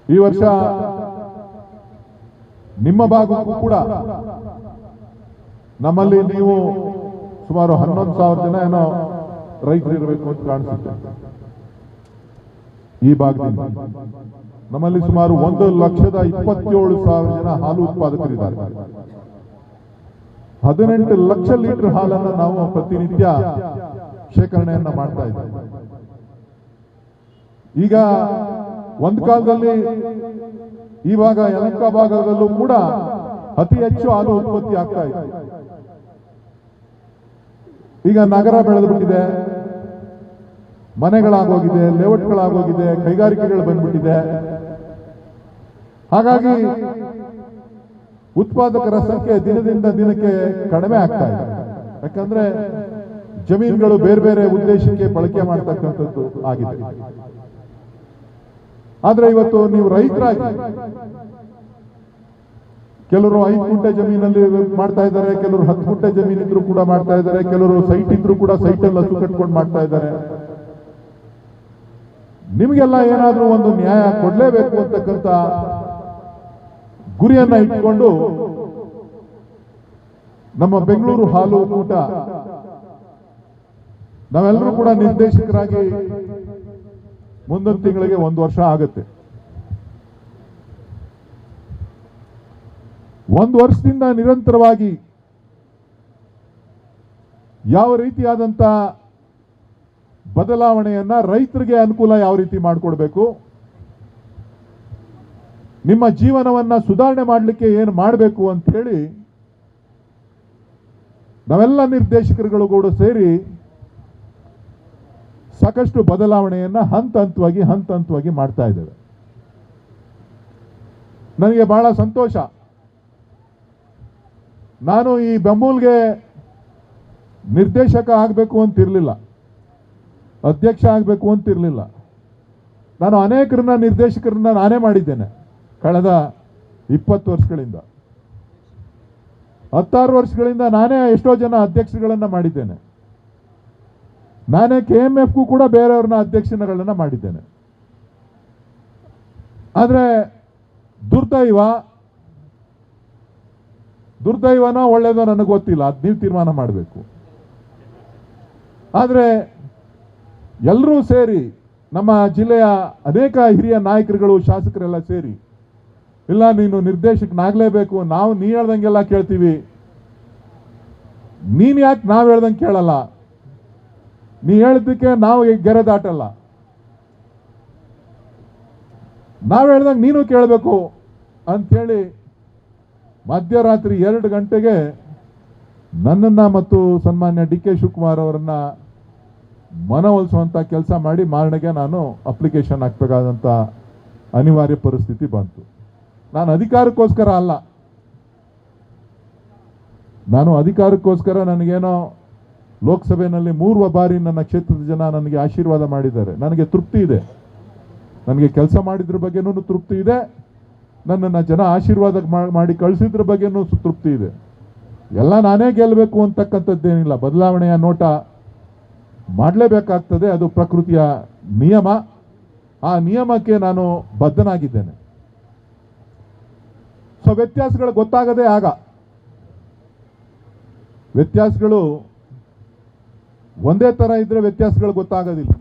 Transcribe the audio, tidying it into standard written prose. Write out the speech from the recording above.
ಈ ವರ್ಷ ನಿಮ್ಮ ಭಾಗಕ್ಕೂ ಕೂಡ ನಮ್ಮಲ್ಲಿ ನೀವು ಸುಮಾರು 11,000 ಜನ ಏನೋ ರೈತರು ಇರಬೇಕು ಅಂತ ಕಾಣಿಸುತ್ತೆ. ಈ ಭಾಗದಿಂದ ನಮ್ಮಲ್ಲಿ ಸುಮಾರು 1,27,000 ಜನ ಹಾಲು ಉತ್ಪಾದಕರಿದ್ದಾರೆ. 18 ಲಕ್ಷ ಲೀಟರ್ ಹಾಲನ್ನು ನಾವು ಪ್ರತಿನಿತ್ಯ ಶೇಖರಣೆಯನ್ನ ಮಾಡ್ತಾ ಇದ್ದೇವೆ. ಈಗ ಒಂದು ಕಾಲದಲ್ಲಿ ಈ ಭಾಗ ಯಲಹಂಕ ಭಾಗದಲ್ಲೂ ಕೂಡ ಅತಿ ಹೆಚ್ಚು ಹಾಲು ಉತ್ಪತ್ತಿ ಆಗ್ತಾ ಇದೆ. ಈಗ ನಗರ ಬೆಳೆದ್ಬಿಟ್ಟಿದೆ, ಮನೆಗಳಾಗೋಗಿದೆ, ಲೇಔಟ್ಗಳಾಗೋಗಿದೆ, ಕೈಗಾರಿಕೆಗಳು ಬಂದ್ಬಿಟ್ಟಿದೆ. ಹಾಗಾಗಿ ಉತ್ಪಾದಕರ ಸಂಖ್ಯೆ ದಿನದಿಂದ ದಿನಕ್ಕೆ ಕಡಿಮೆ ಆಗ್ತಾ ಇದೆ. ಯಾಕಂದ್ರೆ ಜಮೀನುಗಳು ಬೇರೆ ಬೇರೆ ಉದ್ದೇಶಕ್ಕೆ ಬಳಕೆ ಮಾಡ್ತಕ್ಕಂಥದ್ದು ಆಗಿದೆ. ಆದ್ರೆ ಇವತ್ತು ನೀವು ರೈತರಾಗಿ ಕೆಲವರು 5 ಗುಂಟೆ ಜಮೀನಲ್ಲಿ ಮಾಡ್ತಾ ಇದ್ದಾರೆ, ಕೆಲವರು 10 ಗುಂಟೆ ಜಮೀನಿದ್ರು ಕೂಡ ಮಾಡ್ತಾ ಇದ್ದಾರೆ, ಕೆಲವರು ಸೈಟ್ ಇದ್ರು ಕೂಡ ಸೈಟಲ್ಲಿ ಹಸು ಕಟ್ಕೊಂಡು ಮಾಡ್ತಾ ಇದ್ದಾರೆ. ನಿಮಗೆಲ್ಲ ಏನಾದ್ರೂ ಒಂದು ನ್ಯಾಯ ಕೊಡ್ಲೇಬೇಕು ಅಂತಕ್ಕಂಥ ಗುರಿಯನ್ನ ಇಟ್ಕೊಂಡು ನಮ್ಮ ಬೆಂಗಳೂರು ಹಾಲು ಒಕ್ಕೂಟ ನಾವೆಲ್ಲರೂ ಕೂಡ ನಿರ್ದೇಶಕರಾಗಿ ಮುಂದಿನ ತಿಂಗಳಿಗೆ 1 ವರ್ಷ ಆಗುತ್ತೆ. 1 ವರ್ಷದಿಂದ ನಿರಂತರವಾಗಿ ಯಾವ ರೀತಿಯಾದಂತ ಬದಲಾವಣೆಯನ್ನ ರೈತರಿಗೆ ಅನುಕೂಲ ಯಾವ ರೀತಿ ಮಾಡಿಕೊಡ್ಬೇಕು, ನಿಮ್ಮ ಜೀವನವನ್ನ ಸುಧಾರಣೆ ಮಾಡಲಿಕ್ಕೆ ಏನು ಮಾಡಬೇಕು ಅಂತ ಹೇಳಿ ನಾವೆಲ್ಲ ನಿರ್ದೇಶಕರುಗಳು ಕೂಡ ಸೇರಿ ಸಾಕಷ್ಟು ಬದಲಾವಣೆಯನ್ನ ಹಂತ ಹಂತವಾಗಿ ಮಾಡ್ತಾ ಇದ್ದೇವೆ. ನನಗೆ ಬಹಳ ಸಂತೋಷ. ನಾನು ಈ ಬೆಂಬೂಲ್ಗೆ ನಿರ್ದೇಶಕ ಆಗಬೇಕು ಅಂತಿರಲಿಲ್ಲ, ಅಧ್ಯಕ್ಷ ಆಗಬೇಕು ಅಂತಿರಲಿಲ್ಲ. ನಾನು ಅನೇಕರನ್ನ ನಿರ್ದೇಶಕರನ್ನ ನಾನೇ ಮಾಡಿದ್ದೇನೆ ಕಳೆದ 20 ವರ್ಷಗಳಿಂದ. 16 ವರ್ಷಗಳಿಂದ ನಾನೇ ಎಷ್ಟೋ ಜನ ಅಧ್ಯಕ್ಷಗಳನ್ನ ಮಾಡಿದ್ದೇನೆ. ನಾನೇ KMFಗೂ ಕೂಡ ಬೇರೆಯವ್ರನ್ನ ಅಧ್ಯಕ್ಷಗಳನ್ನ ಮಾಡಿದ್ದೇನೆ. ಆದ್ರೆ ದುರ್ದೈವನ ಒಳ್ಳೇದೋ ನನಗೆ ಗೊತ್ತಿಲ್ಲ, ಅದು ನೀವು ತೀರ್ಮಾನ ಮಾಡಬೇಕು. ಆದ್ರೆ ಎಲ್ಲರೂ ಸೇರಿ ನಮ್ಮ ಜಿಲ್ಲೆಯ ಅನೇಕ ಹಿರಿಯ ನಾಯಕರುಗಳು, ಶಾಸಕರೆಲ್ಲ ಸೇರಿ ಇಲ್ಲ ನೀನು ನಿರ್ದೇಶಕನಾಗಲೇಬೇಕು, ನೀ ಹೇಳ್ದಂಗೆಲ್ಲ ಕೇಳ್ತೀವಿ, ನೀನ್ ಯಾಕೆ ನಾವು ಹೇಳ್ದಂಗೆ ಕೇಳಲ್ಲ, ನೀ ಹೇಳಿದ್ದಕ್ಕೆ ನಾವು ಗೆರೆ ದಾಟಲ್ಲ, ನಾವು ಹೇಳ್ದಂಗೆ ನೀನು ಕೇಳಬೇಕು ಅಂಥೇಳಿ ಮಧ್ಯರಾತ್ರಿ 2 ಗಂಟೆಗೆ ನನ್ನನ್ನ ಮತ್ತು ಸನ್ಮಾನ್ಯ DK ಶಿವಕುಮಾರ್ ಅವರನ್ನ ಮನವೊಲಿಸುವಂತ ಕೆಲಸ ಮಾಡಿ ಮಾರನೆಗೆ ನಾನು ಅಪ್ಲಿಕೇಶನ್ ಹಾಕಬೇಕಾದಂತ ಅನಿವಾರ್ಯ ಪರಿಸ್ಥಿತಿ ಬಂತು. ನಾನು ಅಧಿಕಾರಕ್ಕೋಸ್ಕರ ಅಲ್ಲ, ನನಗೇನೋ ಲೋಕಸಭೆಯಲ್ಲಿ 3 ಬಾರಿ ನನ್ನ ಕ್ಷೇತ್ರದ ಜನ ನನಗೆ ಆಶೀರ್ವಾದ ಮಾಡಿದ್ದಾರೆ, ನನಗೆ ತೃಪ್ತಿ ಇದೆ. ನನಗೆ ಕೆಲಸ ಮಾಡಿದ್ರ ಬಗ್ಗೆನೂ ತೃಪ್ತಿ ಇದೆ, ನನ್ನನ್ನು ಜನ ಆಶೀರ್ವಾದ ಮಾಡಿ ಕಳಿಸಿದ್ರ ಬಗ್ಗೆನೂ ತೃಪ್ತಿ ಇದೆ. ಎಲ್ಲ ನಾನೇ ಗೆಲ್ಲಬೇಕು ಅಂತಕ್ಕಂಥದ್ದೇನಿಲ್ಲ. ಬದಲಾವಣೆಯ ನೋಟ ಮಾಡಲೇಬೇಕಾಗ್ತದೆ, ಅದು ಪ್ರಕೃತಿಯ ನಿಯಮ. ಆ ನಿಯಮಕ್ಕೆ ನಾನು ಬದ್ಧನಾಗಿದ್ದೇನೆ. ಸೊ ವ್ಯತ್ಯಾಸಗಳು ಗೊತ್ತಾಗದೇ ಆಗ, ವ್ಯತ್ಯಾಸಗಳು ಒಂದೇ ತರ ಇದ್ರೆ ವ್ಯತ್ಯಾಸಗಳು ಗೊತ್ತಾಗೋದಿಲ್ಲ.